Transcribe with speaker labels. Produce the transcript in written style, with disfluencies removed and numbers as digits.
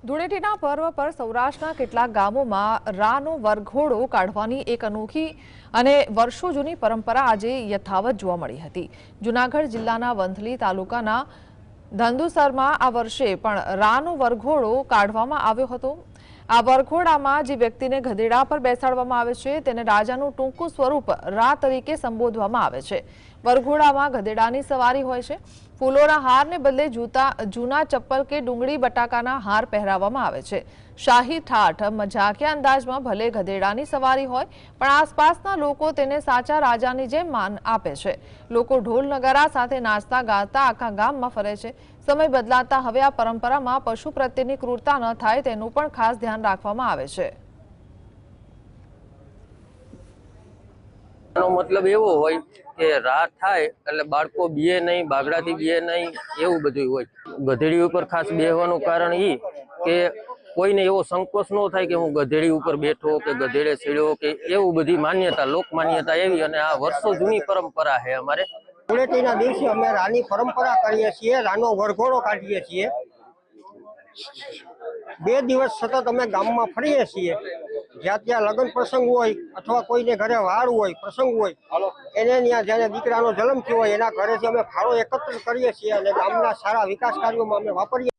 Speaker 1: ધૂળેટીના પર્વ પર સૌરાષ્ટ્રના કેટલાક ગામોમાં રાનો વરઘોડો કાઢવાની એક અનોખી અને વર્ષો જૂની પરંપરા આજે યથાવત જોવા મળી હતી। જૂનાગઢ જિલ્લાના વંથલી તાલુકાના ધંધુસરમાં આ વર્ષે પણ રાનો વરઘોડો કાઢવામાં આવ્યો હતો। આ વરઘોડામાં જે વ્યક્તિને ગધેડા પર બેસાડવામાં આવે છે તેને રાજાનું ટૂંકું સ્વરૂપ રા તરીકે સંબોધવામાં આવે છે। વરઘોડામાં ગધેડાની સવારી હોય છે। ફૂલોના હારને બદલે જૂના ચપ્પલ કે ડુંગળી બટાકાના હાર પહેરાવવામાં આવે છે। શાહી ઠાઠ મજાકિયા અંદાજમાં ભલે ગધેડાની સવારી હોય પણ આસપાસના લોકો તેને સાચા રાજાની જેમ માન આપે છે। લોકો ઢોલ નગારા સાથે નાચતા ગાતા આખા ગામમાં ફરે છે। સમય બદલાતા હવે આ પરંપરામાં પશુ પ્રત્યેની ક્રૂરતા ન થાય તેનું પણ ખાસ ધ્યાન રાખવામાં આવે છે।
Speaker 2: मतलब एवो होय के रात थाय એટલે બાળકો બીએ નહીં, બાગડાથી બીએ નહીં, એવું બધું હોય। ગધેડી ઉપર ખાસ બેહવાનું કારણ ઈ કે કોઈને એવો સંકોચ ન થાય કે હું ગધેડી ઉપર બેઠો કે ગધેડે ચડ્યો કે એવું બધી માન્યતા, લોક માન્યતા એવી, અને આ વર્ષો જૂની પરંપરા છે અમારે।
Speaker 3: ધૂળેટીના દિવસે અમે રાની પરંપરા કરીએ છીએ, રાનો વરઘોડો કાઢીએ છીએ। 2 દિવસ સતત અમે ગામમાં ફરીએ છીએ। જ્યાં ત્યાં લગ્ન પ્રસંગ હોય અથવા કોઈને ઘરે વાર હોય, પ્રસંગ હોય, એને ત્યાં જ્યારે દીકરાનો જન્મ થયો હોય એના ઘરેથી અમે ફાળો એકત્ર કરીએ છીએ અને ગામના સારા વિકાસ કાર્યોમાં અમે વાપરીએ।